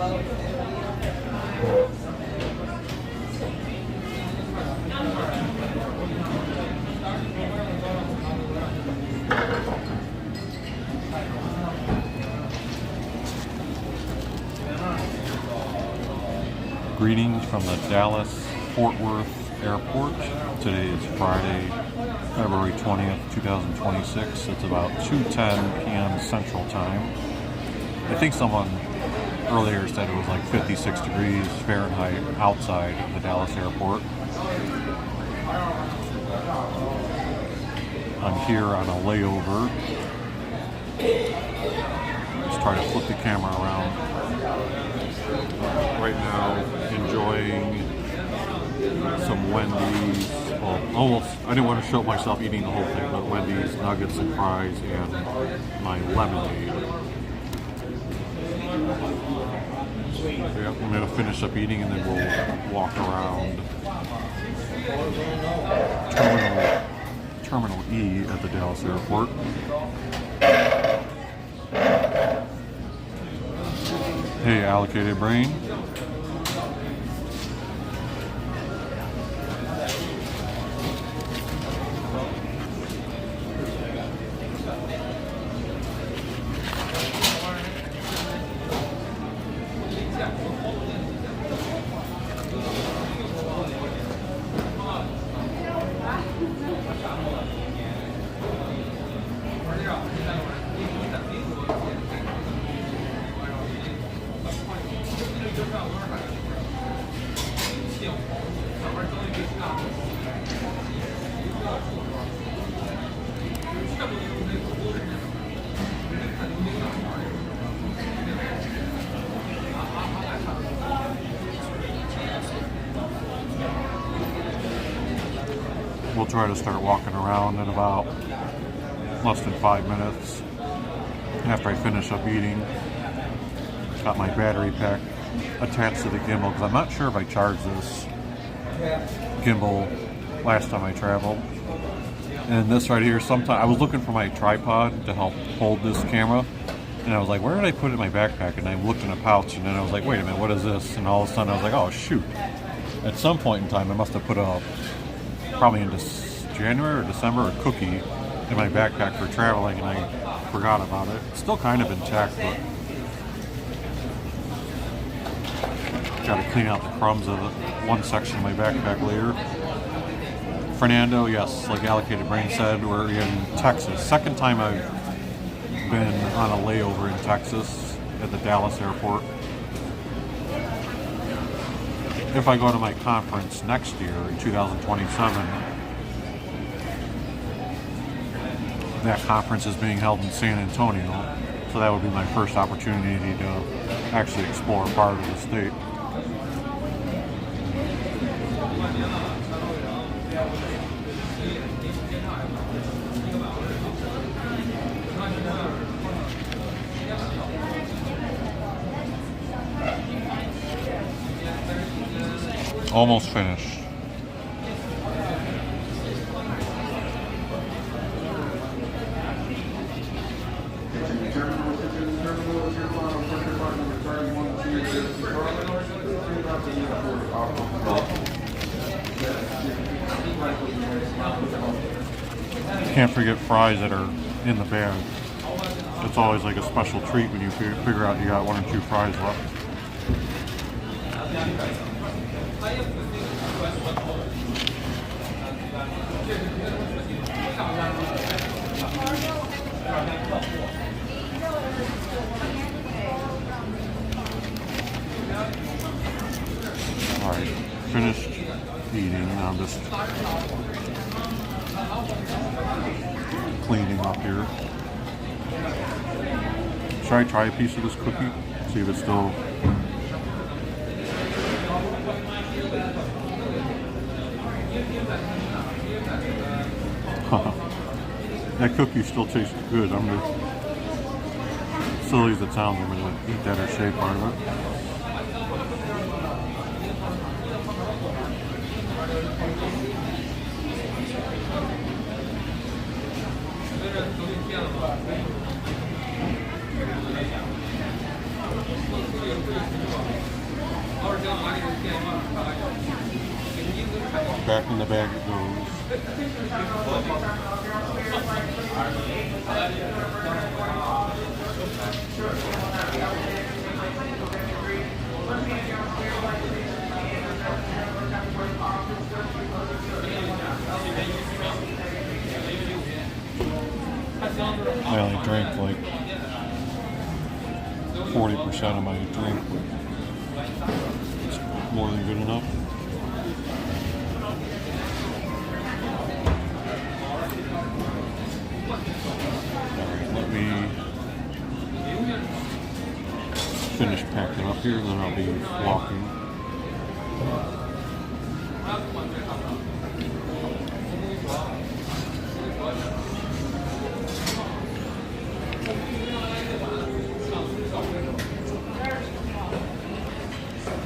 Greetings from the Dallas-Fort Worth Airport. Today is Friday, February 20th, 2026. It's about 2:10 p.m. Central Time. I think someone earlier said it was like 56 degrees Fahrenheit outside the Dallas airport. I'm here on a layover. Just try to flip the camera around. Right now, enjoying some Wendy's. Well, almost, I didn't want to show myself eating the whole thing, but Wendy's nuggets and fries and my lemonade. So yeah, I'm going to finish up eating and then we'll walk around Terminal E at the Dallas airport. Hey, allocated brain. We'll try to start walking around in about less than 5 minutes after I finish up eating. Got my battery pack attached to the gimbal because I'm not sure if I charged this gimbal last time I traveled. And this right here, I was looking for my tripod to help hold this camera, and I was like, where did I put it in my backpack? And I looked in a pouch, and then I was like, wait a minute, what is this? And all of a sudden I was like, oh shoot. At some point in time I must have put probably in January or December, a cookie in my backpack for traveling, and I forgot about it. It's still kind of intact, but got to clean out the crumbs of one section of my backpack later. Fernando, yes, like Allocated Brain said, we're in Texas. Second time I've been on a layover in Texas at the Dallas airport. If I go to my conference next year in 2027, that conference is being held in San Antonio, so that would be my first opportunity to actually explore part of the state. Almost finished. Can't forget fries that are in the bag. It's always like a special treat when you figure out you got 1 or 2 fries left. Alright, finished eating. Now I'm just cleaning up here. Should I try a piece of this cookie? See if it's still... That cookie still tastes good. I'm gonna, silly as it sounds, I'm gonna eat that or shave part of it. back in the bag it goes. I only drank like 40% of my drink. It's more than good enough. Alright, let me finish packing up here and then I'll be walking.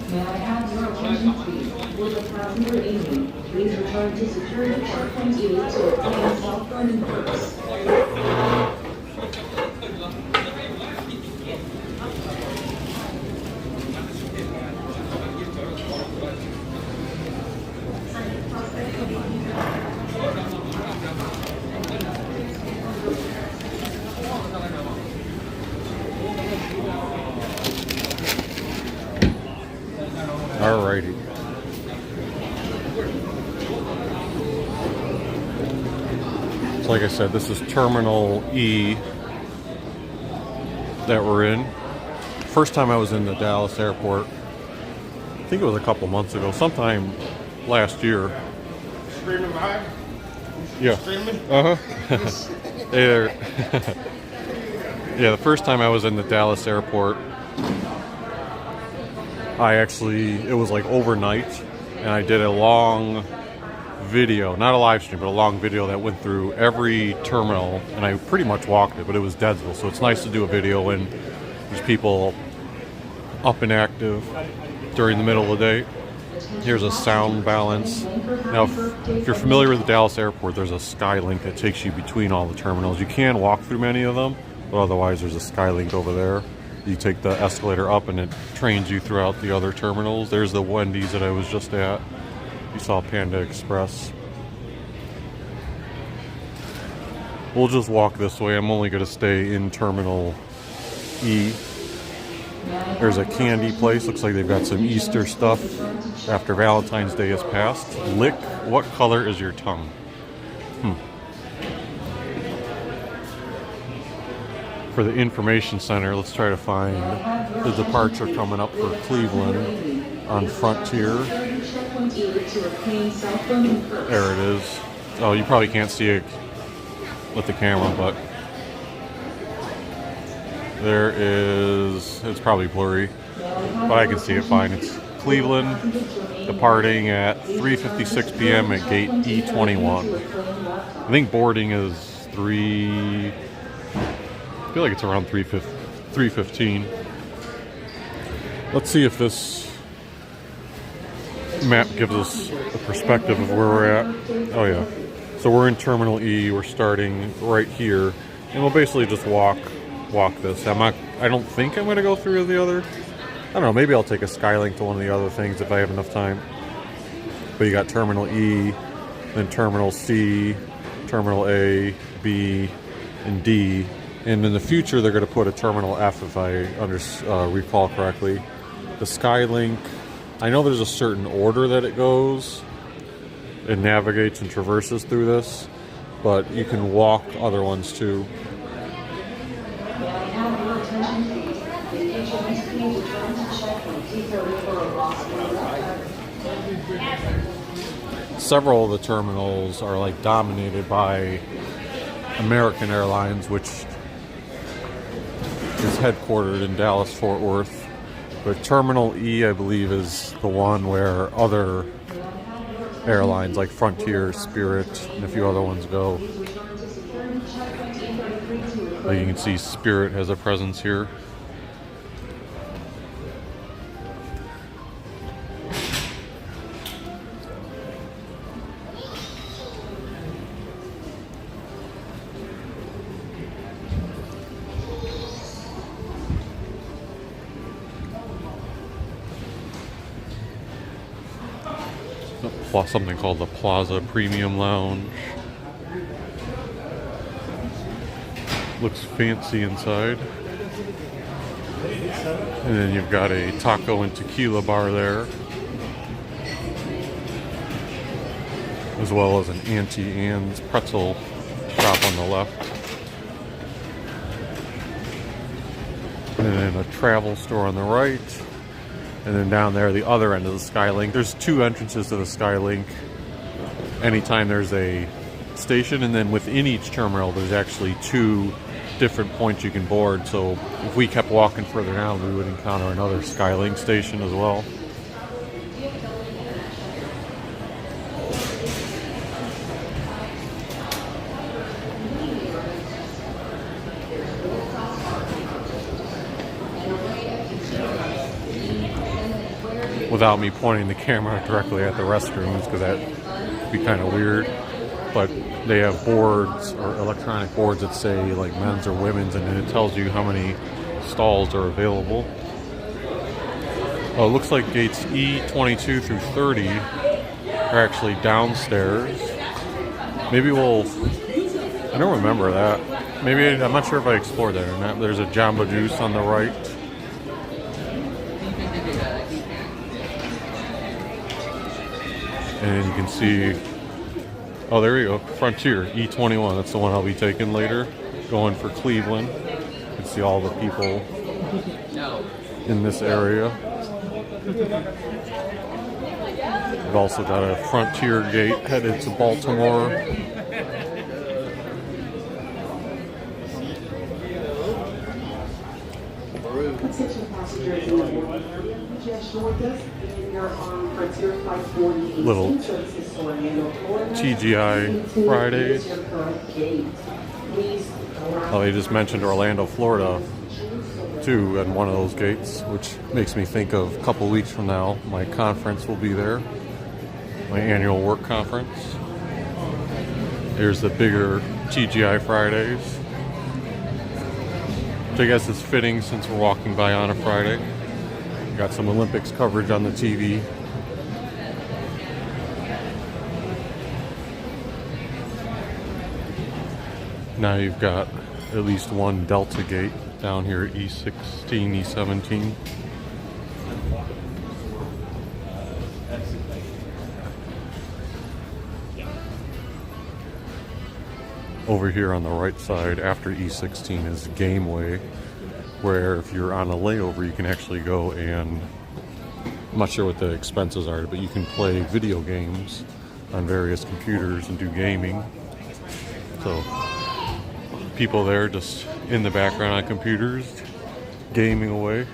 May I have your attention, please? With the passenger engine, please return to security checkpoint E to obtain self-burning perks. Alrighty. So like I said, this is Terminal E that we're in. First time I was in the Dallas airport, I think it was a couple months ago, sometime last year. Streaming live? Yeah. Streaming? There. Yeah, the first time I was in the Dallas airport, it was like overnight, and I did a long video, not a live stream, but a long video that went through every terminal, and I pretty much walked it, but it was Deadsville, so it's nice to do a video when there's people up and active during the middle of the day. Here's a sound balance. Now, if you're familiar with the Dallas airport, there's a Skylink that takes you between all the terminals. You can walk through many of them, but otherwise there's a Skylink over there. You take the escalator up and it trains you throughout the other terminals. There's the Wendy's that I was just at. You saw Panda Express. We'll just walk this way. I'm only going to stay in Terminal E. There's a candy place. Looks like they've got some Easter stuff after Valentine's Day has passed. Lick, what color is your tongue? For the information center, let's try to find the departure coming up for Cleveland on Frontier. There it is. Oh, you probably can't see it with the camera, but there is, it's probably blurry, but I can see it fine. It's Cleveland departing at 3:56 p.m. at gate E21. I think boarding is 3... I feel like it's around 3:15. Let's see if this map gives us a perspective of where we're at. Oh yeah. So we're in Terminal E. We're starting right here, and we'll basically just walk this. I don't think I'm going to go through the other. I don't know. Maybe I'll take a Skylink to one of the other things if I have enough time. But you got Terminal E, then Terminal C, Terminal A, B, and D. And in the future, they're going to put a Terminal F, if I recall correctly. The Skylink, I know there's a certain order that it goes. It navigates and traverses through this, but you can walk other ones too. Several of the terminals are like dominated by American Airlines, which is headquartered in Dallas, Fort Worth. But Terminal E, I believe, is the one where other airlines like Frontier, Spirit, and a few other ones go. Like you can see, Spirit has a presence here. something called the Plaza Premium Lounge. Looks fancy inside. And then you've got a taco and tequila bar there, as well as an Auntie Anne's pretzel shop on the left. And then a travel store on the right. And then down there, the other end of the Skylink. There's two entrances to the Skylink anytime there's a station. And then within each terminal, there's actually two different points you can board. So if we kept walking further down, we would encounter another Skylink station as well. Without me pointing the camera directly at the restrooms, because that'd be kind of weird. But they have boards or electronic boards that say like men's or women's, and then it tells you how many stalls are available. Oh, it looks like gates E22 through 30 are actually downstairs. Maybe I don't remember that. Maybe, I'm not sure if I explored that or not. There's a Jamba Juice on the right. And you can see, oh, there you go, Frontier, E21. That's the one I'll be taking later, going for Cleveland. You can see all the people in this area. We've also got a Frontier gate headed to Baltimore. Attention passengers in the boarding area, who just joined us. You're on Frontier Flight 48. Little Services to Orlando, Florida. TGI Fridays. Oh, they just mentioned Orlando, Florida, too, at one of those gates, which makes me think of a couple weeks from now, my conference will be there, my annual work conference. There's the bigger TGI Fridays, which I guess is fitting since we're walking by on a Friday. Got some Olympics coverage on the TV. Now you've got at least one Delta gate down here at E16, E17. Over here on the right side after E16 is Gameway, where if you're on a layover you can actually go and, I'm not sure what the expenses are, but you can play video games on various computers and do gaming. So people there just in the background on computers gaming away.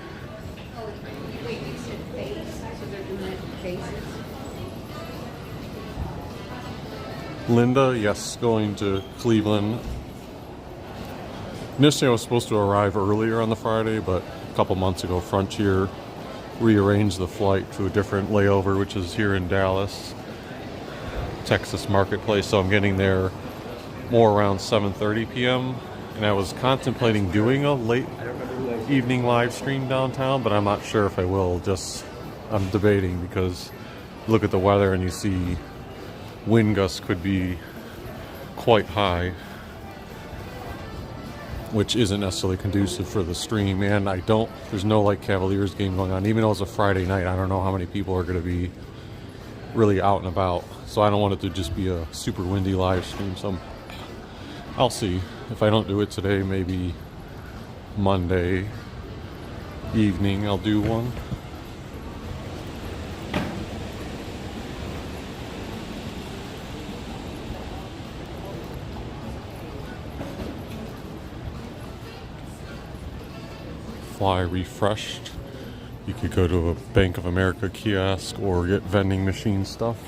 Linda, yes, going to Cleveland. Initially I was supposed to arrive earlier on the Friday, but a couple months ago Frontier rearranged the flight to a different layover, which is here in Dallas, Texas Marketplace. So I'm getting there more around 7:30 p.m. and I was contemplating doing a late evening live stream downtown, but I'm not sure if I will. I'm debating, because look at the weather and you see wind gusts could be quite high, which isn't necessarily conducive for the stream. And there's no like Cavaliers game going on, even though it's a Friday night. I don't know how many people are going to be really out and about, so I don't want it to just be a super windy live stream. So I'll see. If I don't do it today, maybe Monday evening I'll do one. Fly refreshed. You could go to a Bank of America kiosk or get vending machine stuff.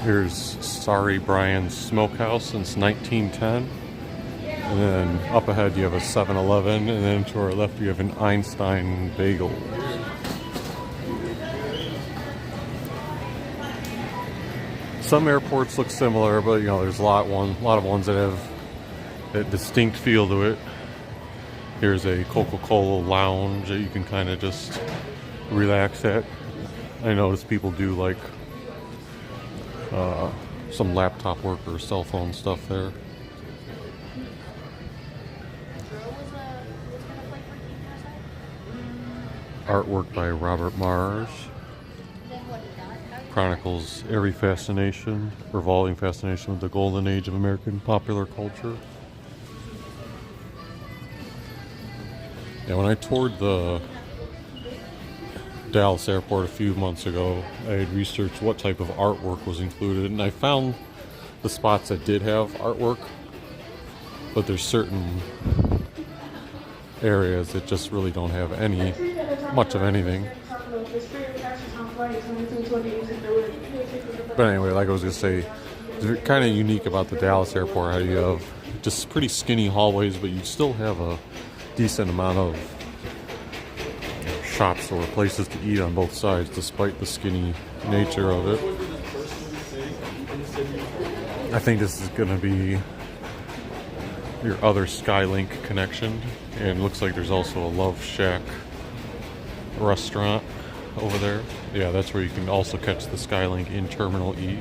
Here's Sorry Brian's Smokehouse since 1910. And then up ahead you have a 7-Eleven, and then to our left you have an Einstein Bagel. Some airports look similar, but you know, there's a lot of ones that have that distinct feel to it. Here's a Coca-Cola lounge that you can kind of just relax at. I notice people do like some laptop work or cell phone stuff there. Artwork by Robert Mars. Chronicles every revolving fascination with the golden age of American popular culture. Yeah, when I toured the Dallas airport a few months ago, I had researched what type of artwork was included, and I found the spots that did have artwork, but there's certain areas that just really don't have much of anything. But anyway, like I was going to say, it's kind of unique about the Dallas airport how you have just pretty skinny hallways, but you still have a decent amount of shops or places to eat on both sides despite the skinny nature of it. I think this is going to be your other Skylink connection, and it looks like there's also a Love Shack restaurant over there. Yeah, that's where you can also catch the Skylink in Terminal E.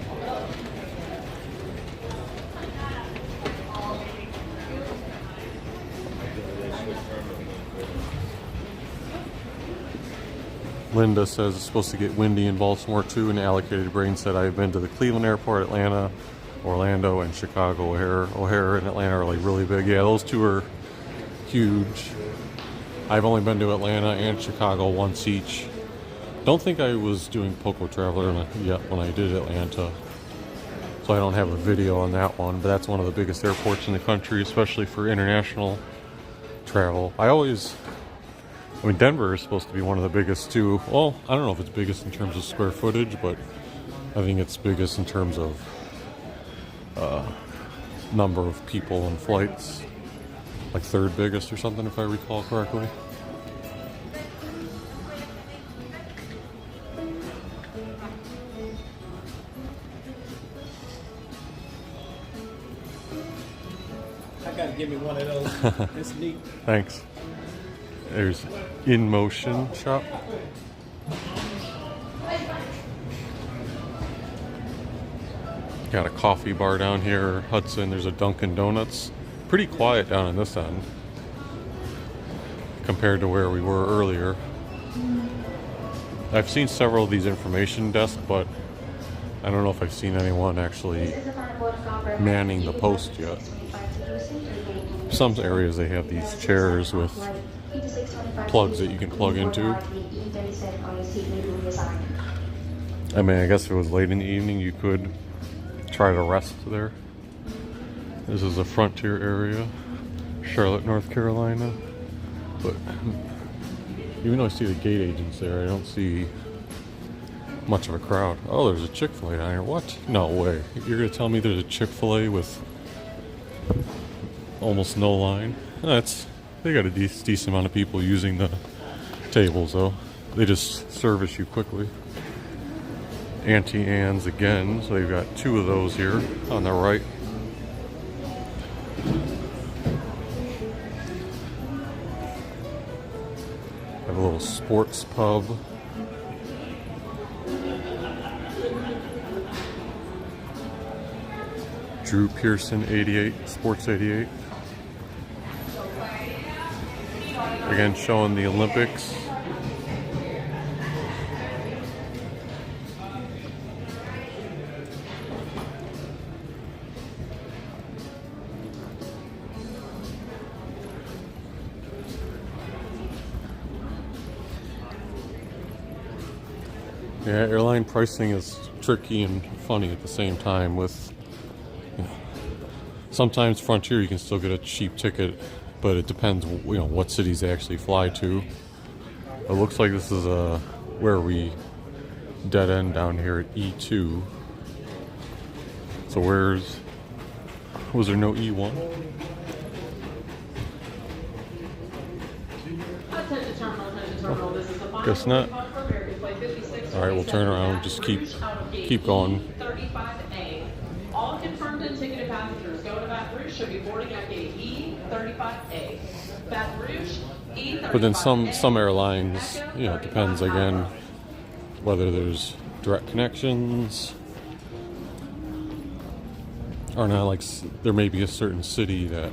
Linda says it's supposed to get windy in Baltimore too, and Allocated Brain said I've been to the Cleveland airport, Atlanta, Orlando, and Chicago. O'Hare and Atlanta are like really big. Yeah, those two are huge. I've only been to Atlanta and Chicago once each. Don't think I was doing Poco Traveler yet when I did Atlanta, so I don't have a video on that one, but that's one of the biggest airports in the country, especially for international travel. I mean, Denver is supposed to be one of the biggest too. Well, I don't know if it's biggest in terms of square footage, but I think it's biggest in terms of number of people and flights. Like third biggest or something, if I recall correctly. I gotta give me one of those. It's neat. Thanks. There's In Motion shop. Got a coffee bar down here, Hudson. There's a Dunkin' Donuts. Pretty quiet down on this end compared to where we were earlier. I've seen several of these information desks, but I don't know if I've seen anyone actually manning the post yet. Some areas they have these chairs with plugs that you can plug into. I mean, I guess if it was late in the evening, you could try to rest there. This is a Frontier area, Charlotte, North Carolina. But even though I see the gate agents there, I don't see much of a crowd. Oh, there's a Chick-fil-A down here. What? No way. You're going to tell me there's a Chick-fil-A with almost no line? They got a decent amount of people using the tables, though. They just service you quickly. Auntie Anne's again, so they've got two of those here on the right. Have a little sports pub. Drew Pearson 88, Sports 88. Again, showing the Olympics. Yeah, airline pricing is tricky and funny at the same time. With, you know, sometimes Frontier you can still get a cheap ticket, but it depends, you know, what cities they actually fly to. It looks like this is where we dead end down here at E2. So was there no E1? Guess not. All right, we'll turn around. Just keep going. should be boarding at gate E35A. Baton Rouge, E35A. But then some airlines, you know, it depends again whether there's direct connections or not. Like there may be a certain city that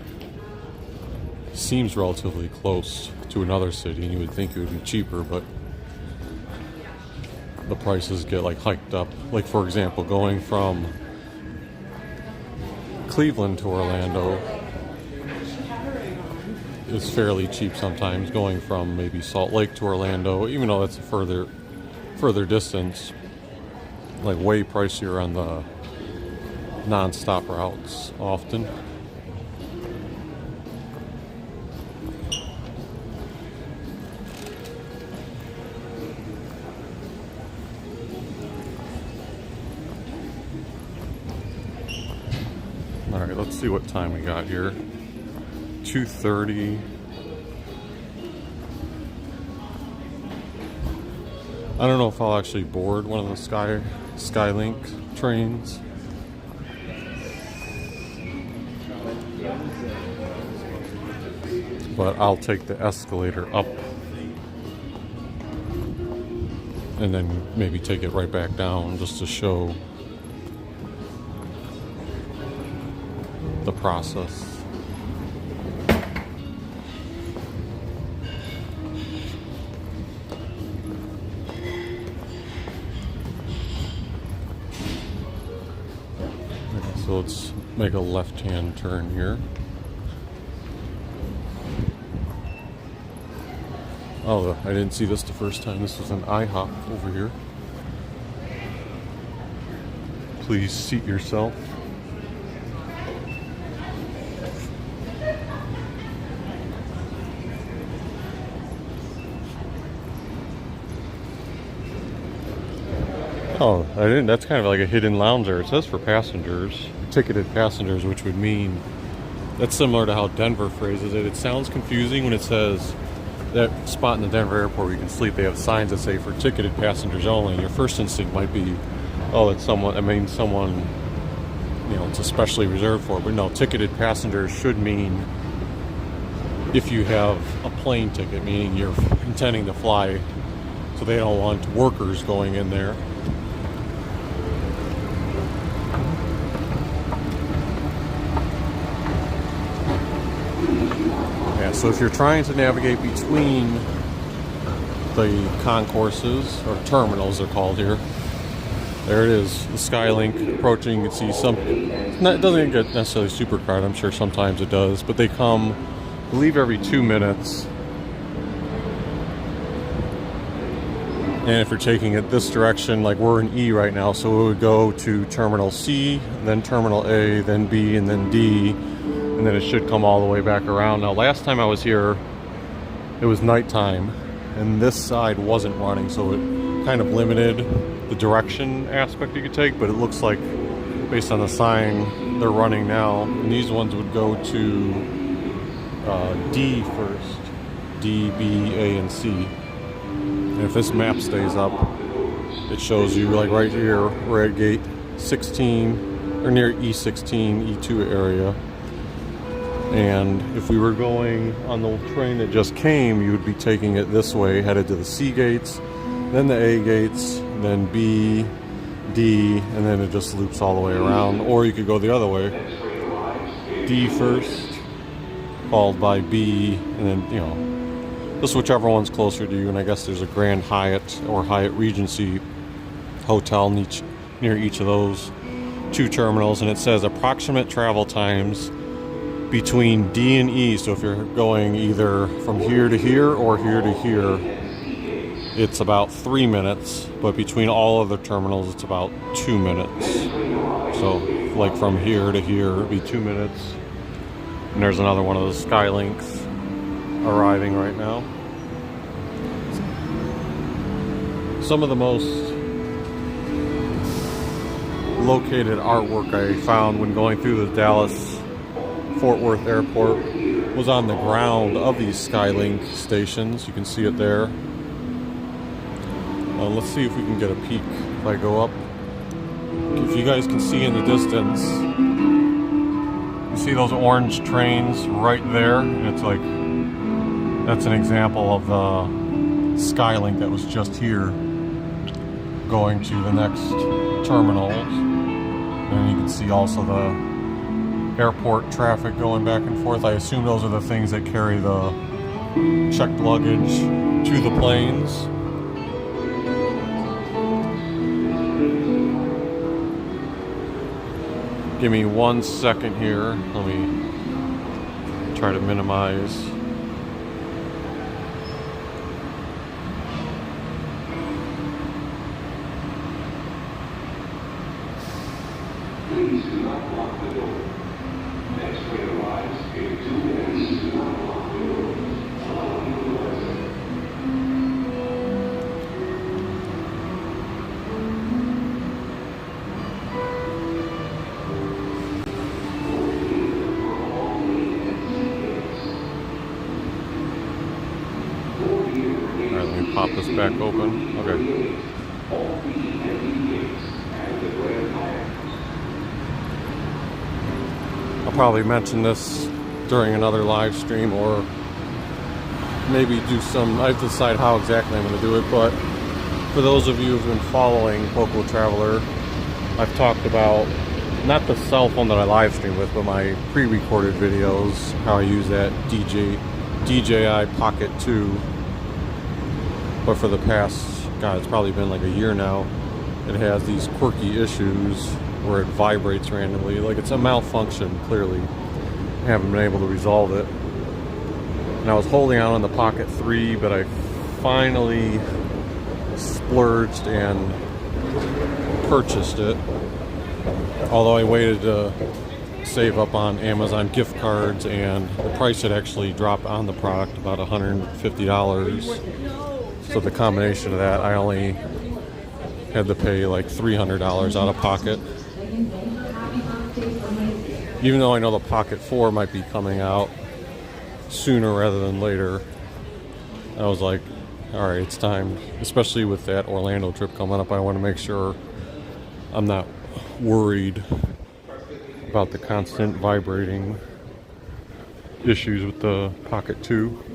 seems relatively close to another city, and you would think it would be cheaper, but the prices get like hiked up. Like for example, going from Cleveland to Orlando is fairly cheap sometimes. Going from maybe Salt Lake to Orlando, even though that's a further distance, like way pricier on the non-stop routes often. All right, let's see what time we got here. 2:30. I don't know if I'll actually board one of the Skylink trains. But I'll take the escalator up and then maybe take it right back down just to show the process. Okay, so let's make a left-hand turn here. Oh, I didn't see this the first time. This was an IHOP over here. Please seat yourself. Oh, I didn't. That's kind of like a hidden lounger. It says for passengers, ticketed passengers, which would mean that's similar to how Denver phrases it. It sounds confusing when it says that spot in the Denver airport where you can sleep. They have signs that say for ticketed passengers only. And your first instinct might be, oh, it's someone. I mean, someone. You know, it's especially reserved for. But no, ticketed passengers should mean if you have a plane ticket, meaning you're intending to fly. So they don't want workers going in there. So if you're trying to navigate between the concourses, or terminals they're called here, there it is, the Skylink approaching. You can see some, it doesn't get necessarily super crowded, I'm sure sometimes it does, but they come, I believe, every 2 minutes. And if you're taking it this direction, like we're in E right now, so it would go to Terminal C, then Terminal A, then B, and then D. And then it should come all the way back around. Now, last time I was here, it was nighttime, and this side wasn't running, so it kind of limited the direction aspect you could take, but it looks like, based on the sign, they're running now. And these ones would go to D first. D, B, A, and C. And if this map stays up, it shows you, like right here, we're at gate 16, or near E16, E2 area. And if we were going on the train that just came, you would be taking it this way, headed to the C gates, then the A gates, then B, D, and then it just loops all the way around. Or you could go the other way. D first, followed by B, and then, you know, just whichever one's closer to you. And I guess there's a Grand Hyatt or Hyatt Regency hotel near each of those two terminals. And it says approximate travel times between D and E. So if you're going either from here to here or here to here, it's about 3 minutes, but between all other terminals it's about 2 minutes. So like from here to here it'd be 2 minutes. And there's another one of those Skylinks arriving right now. Some of the most located artwork I found when going through the Dallas Fort Worth Airport was on the ground of these Skylink stations. You can see it there. Let's see if we can get a peek if I go up. If you guys can see in the distance, you See those orange trains right there? It's like, that's an example of the Skylink that was just here going to the next terminals. And you can see also the airport traffic going back and forth. I assume those are the things that carry the checked luggage to the planes. Give me 1 second here. Let me try to minimize. Please do not lock the door. Next train arrives in 2 minutes. Do not lock the door. Allow people to exit. Alright, let me pop this back open. Okay. I'll probably mention this during another live stream, or maybe do some, I have to decide how exactly I'm going to do it, but for those of you who've been following Local Traveler, I've talked about not the cell phone that I live stream with, but my pre-recorded videos, how I use that DJI Pocket 2. But for the past, God, it's probably been like a year now, it has these quirky issues where it vibrates randomly. Like, it's a malfunction, clearly. I haven't been able to resolve it. And I was holding out on the Pocket 3, but I finally splurged and purchased it. Although I waited to save up on Amazon gift cards, and the price had actually dropped on the product about $150. So the combination of that, I only had to pay like $300 out of pocket. Even though I know the Pocket 4 might be coming out sooner rather than later, I was like, alright, it's time. Especially with that Orlando trip coming up, I want to make sure I'm not worried about the constant vibrating issues with the Pocket 2.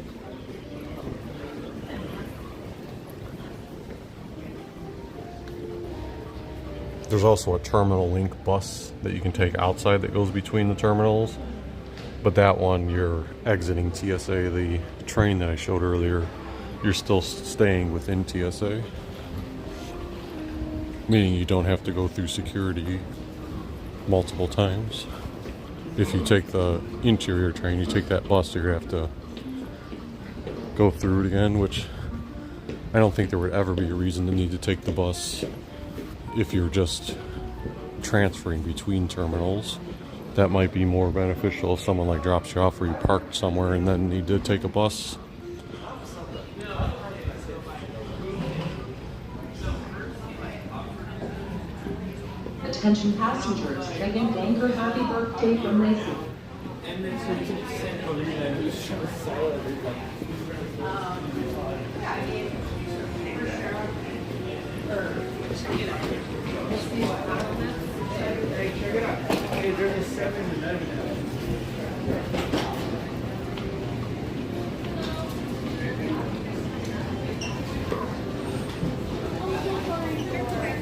There's also a Terminal Link bus that you can take outside that goes between the terminals. But that one, you're exiting TSA. The train that I showed earlier, you're still staying within TSA. Meaning you don't have to go through security multiple times. If you take the interior train, you take that bus, you're going to have to go through it again, which I don't think there would ever be a reason to need to take the bus if you're just transferring between terminals. That might be more beneficial if someone like drops you off or you parked somewhere and then need to take a bus. Attention passengers, Megan Banker, happy birthday from Lacey. And then so you can send Marina who's trying to sell everybody. Hey, check it out. Hey, there's a 7-Eleven now.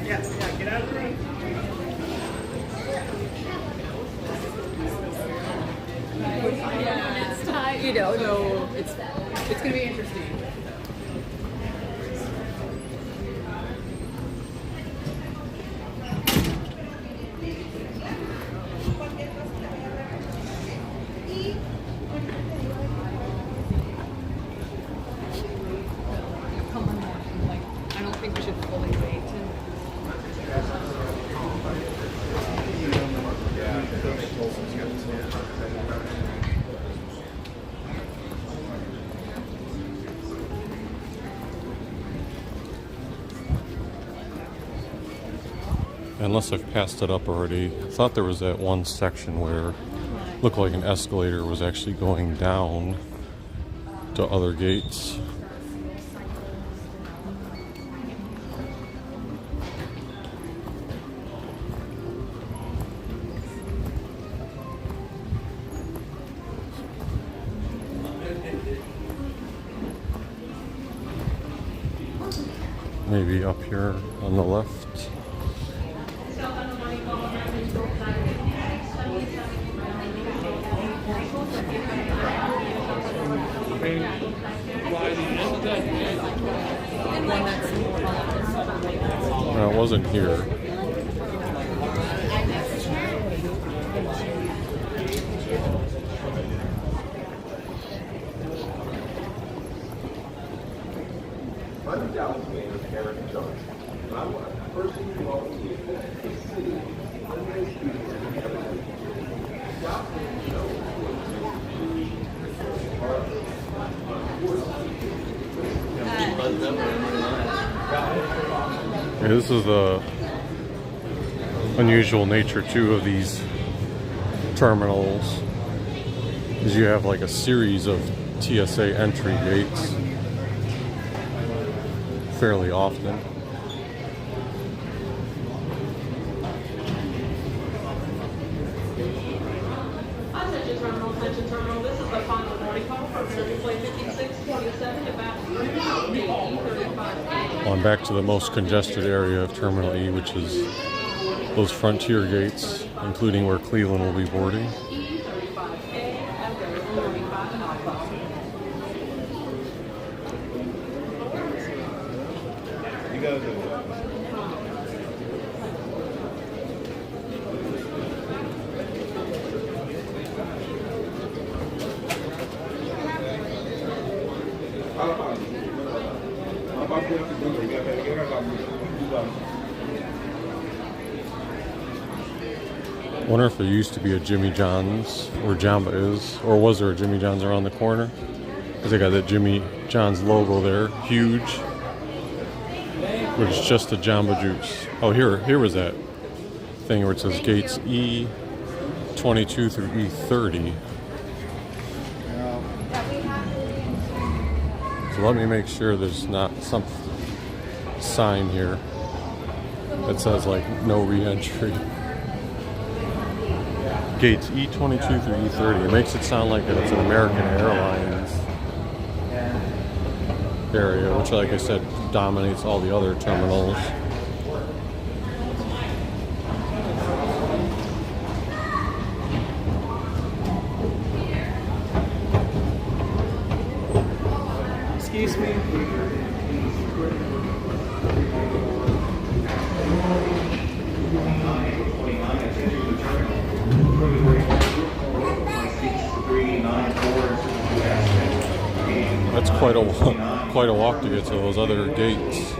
Yeah, get out of the room. It's time, you know, no, it's gonna be interesting. I don't think we should fully wait. Unless I've passed it up already. I thought there was that one section where it looked like an escalator was actually going down to other gates. Maybe up here on the left. No, it wasn't here. Yeah, this is the unusual nature too of these terminals, is you have like a series of TSA entry gates fairly often. Attention terminal, attention terminal. This is the final boarding call for American Flight 5627 to Baton Rouge, E35A. On back to the most congested area of Terminal E, which is those frontier gates, including where Cleveland will be boarding. E35A, Echo 35 Alpha. I wonder if there used to be a Jimmy John's where Jamba is, or was there a Jimmy John's around the corner? Because they got that Jimmy John's logo there, huge. But it's just a Jamba Juice. Oh, here was that thing where it says gates E22 through E30. So let me make sure there's not some sign here that says like no re-entry. Gates E22 through E30. It makes it sound like it's an American Airlines area, which, like I said, dominates all the other terminals. Excuse me. That's quite a walk to get to those other gates.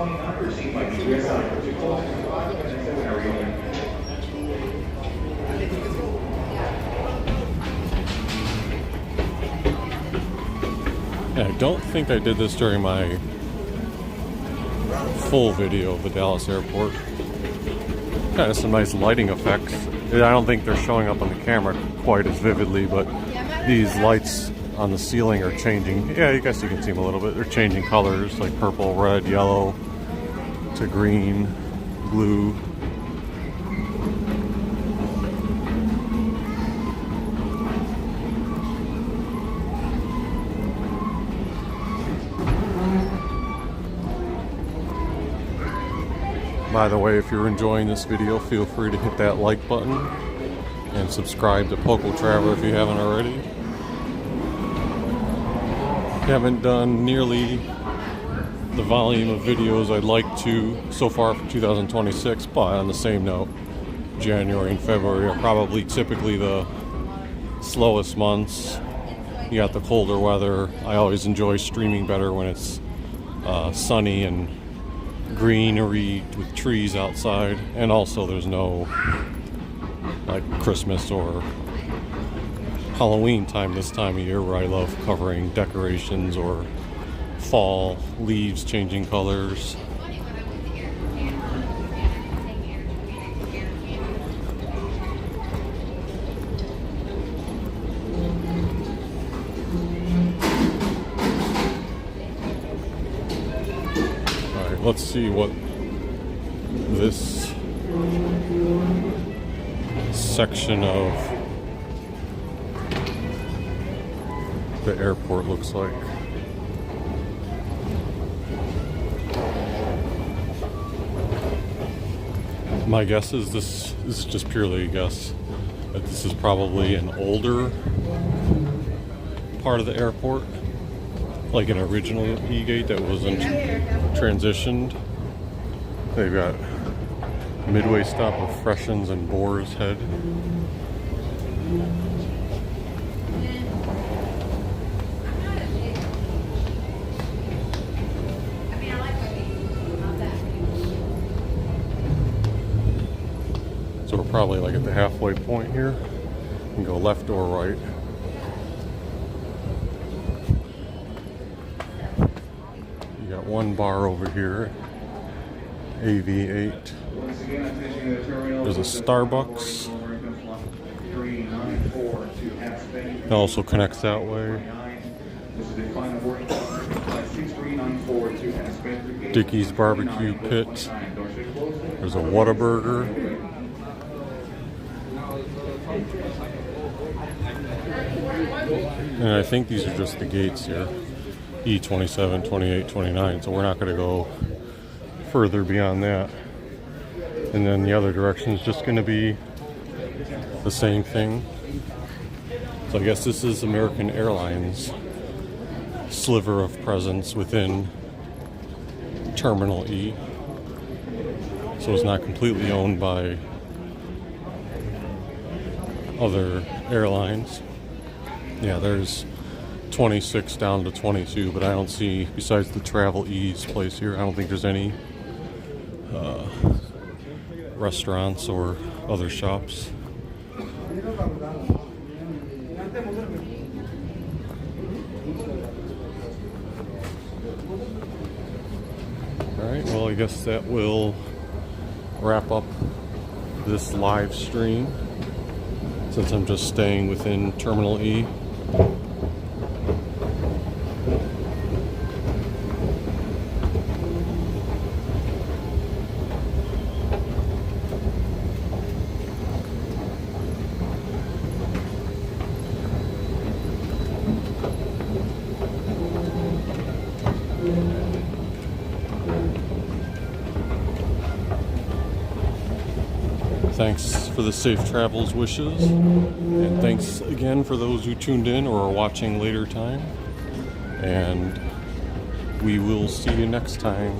And I don't think I did this during my full video of the Dallas airport. Kind of some nice lighting effects. I don't think they're showing up on the camera quite as vividly, but these lights on the ceiling are changing. Yeah, I guess you can see them a little bit. They're changing colors, like purple, red, yellow, to green, blue. By the way, if you're enjoying this video, feel free to hit that like button and subscribe to Poco Traveler if you haven't already. Haven't done nearly the volume of videos I'd like to so far for 2026, but on the same note, January and February are probably typically the slowest months. You got the colder weather. I always enjoy streaming better when it's sunny and greenery with trees outside, and also there's no like Christmas or Halloween time this time of year where I love covering decorations or fall leaves changing colors. Alright, let's see what this section of the airport looks like. My guess is this is just purely a guess that this is probably an older part of the airport, like an original E-gate that wasn't transitioned. They've got midway stop of Freshens and Boar's Head. So we're probably like at the halfway point here. You can go left or right. You got one bar over here, AV8. There's a Starbucks. It also connects that way. Dickey's Barbecue Pit. There's a Whataburger. And I think these are just the gates here. E27, 28, 29. So we're not going to go further beyond that. And then the other direction is just going to be the same thing. So I guess this is American Airlines' sliver of presence within Terminal E. So it's not completely owned by other airlines. Yeah, there's 26 down to 22, but I don't see, besides the Travel Ease place here, I don't think there's any restaurants or other shops. Alright, well, I guess that will wrap up this live stream, since I'm just staying within Terminal E. Thanks for the safe travels wishes, and thanks again for those who tuned in or are watching later time, and we will see you next time.